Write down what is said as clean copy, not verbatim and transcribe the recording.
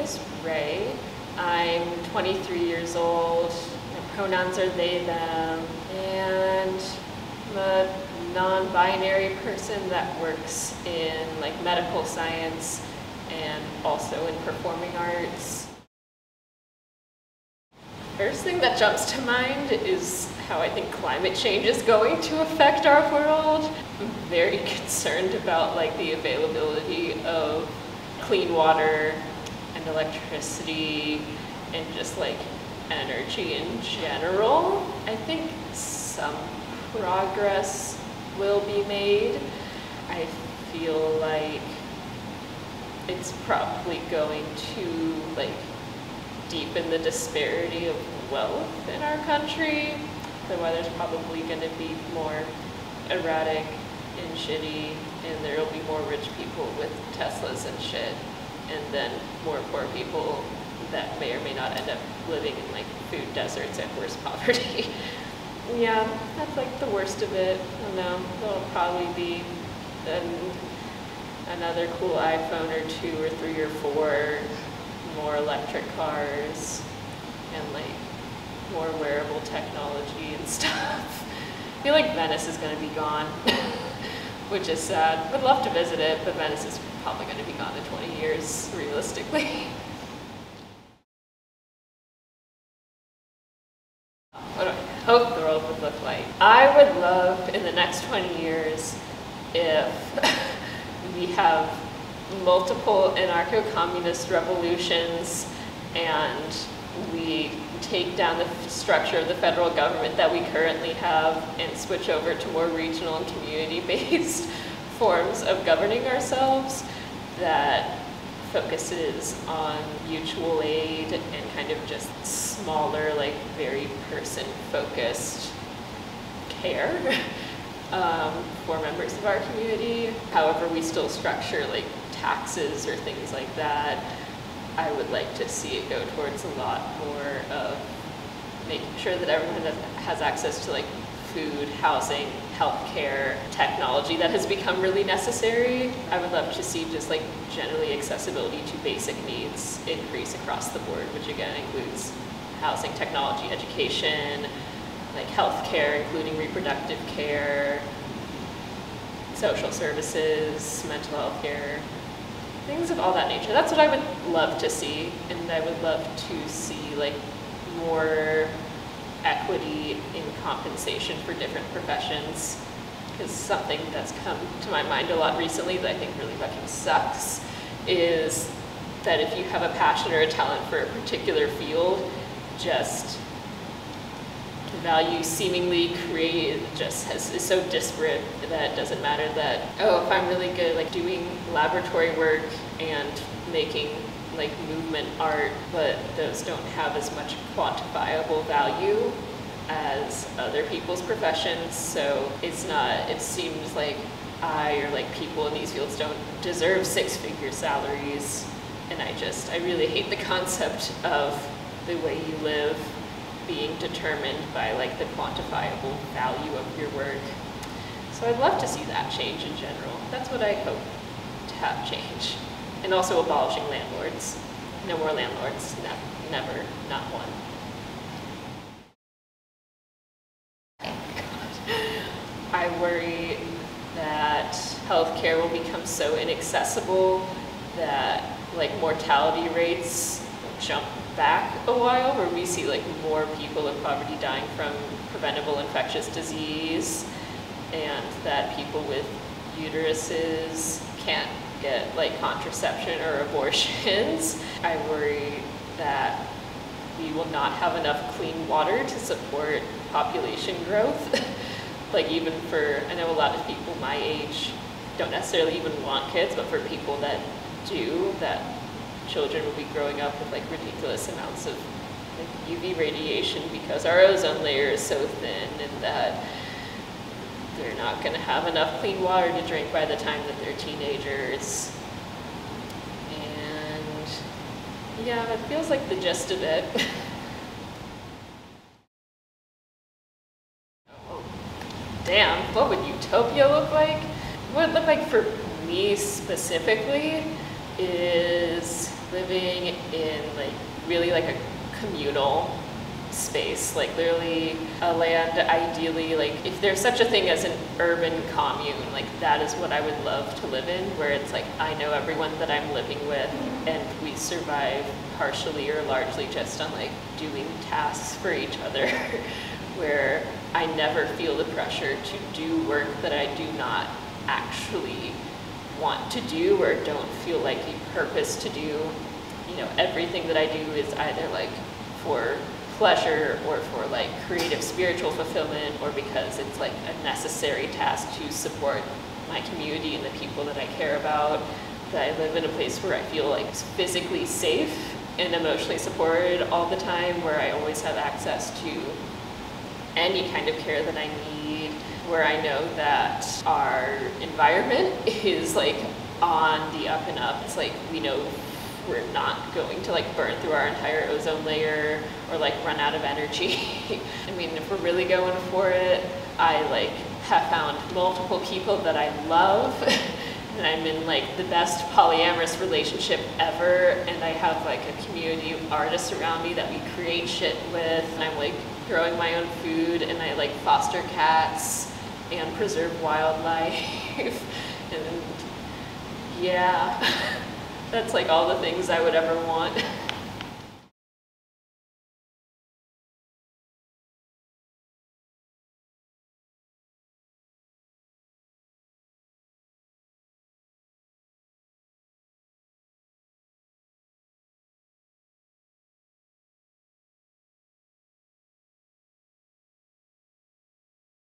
is Ray. I'm 23 years old. My pronouns are they, them, and I'm a non-binary person that works in like medical science and also in performing arts. First thing that jumps to mind is how I think climate change is going to affect our world. I'm very concerned about like the availability of clean water and electricity and just like energy in general. I think some progress will be made. I feel like it's probably going to like deepen the disparity of wealth in our country. The weather's probably going to be more erratic and shitty, and there will be more rich people with Teslas and shit, and then more poor people that may or may not end up living in like food deserts and worse poverty. Yeah, that's like the worst of it. I don't know, there'll probably be another cool iPhone or 2 or 3 or 4, more electric cars, and like more wearable technology and stuff. I feel like Venice is going to be gone, which is sad. Would love to visit it, but Venice is probably going to be gone in 20 years, realistically. What do I hope the world would look like? I would love in the next 20 years if we have multiple anarcho-communist revolutions and we take down the structure of the federal government that we currently have and switch over to more regional and community-based forms of governing ourselves that focuses on mutual aid and kind of just smaller, like very person-focused care for members of our community. However, we still structure like taxes or things like that. I would like to see it go towards a lot more of making sure that everyone has access to like food, housing, healthcare, technology that has become really necessary. I would love to see just like generally accessibility to basic needs increase across the board, which again includes housing, technology, education, like healthcare, including reproductive care, social services, mental health care, things of all that nature. That's what I would love to see, and I would love to see like more equity in compensation for different professions, because something that's come to my mind a lot recently that I think really fucking sucks is that if you have a passion or a talent for a particular field, just the value seemingly created just is so disparate that it doesn't matter that, oh, if I'm really good at like doing laboratory work and making like movement art, but those don't have as much quantifiable value as other people's professions. So it's not, it seems like I or like people in these fields don't deserve 6-figure salaries. And I really hate the concept of the way you live being determined by like the quantifiable value of your work. So I'd love to see that change in general. That's what I hope to have change. And also abolishing landlords. No more landlords, never, not one. I worry that healthcare will become so inaccessible that like mortality rates jump back a while, where we see like more people in poverty dying from preventable infectious disease, and that people with uteruses can't get like contraception or abortions. I worry that we will not have enough clean water to support population growth. Like even for, I know a lot of people my age don't necessarily even want kids, but for people that do, that children will be growing up with like ridiculous amounts of like UV radiation because our ozone layer is so thin, and that they're not going to have enough clean water to drink by the time that they're teenagers. And yeah, that feels like the gist of it. Oh, damn, what would utopia look like? What it would look like for me specifically is living really like a communal space, like literally a land ideally, like if there's such a thing as an urban commune, like that is what I would love to live in, where it's like I know everyone that I'm living with and we survive partially or largely just on like doing tasks for each other where I never feel the pressure to do work that I do not actually want to do or don't feel like a purpose to do. You know, everything that I do is either like for pleasure or for like creative spiritual fulfillment or because it's like a necessary task to support my community and the people that I care about. That I live in a place where I feel like physically safe and emotionally supported all the time, where I always have access to any kind of care that I need, where I know that our environment is like on the up and up. It's like we know we're not going to like burn through our entire ozone layer or like run out of energy. I mean, if we're really going for it, I like have found multiple people that I love and I'm in like the best polyamorous relationship ever, and I have like a community of artists around me that we create shit with, and I'm like growing my own food, and I like foster cats and preserve wildlife and yeah. That's like all the things I would ever want.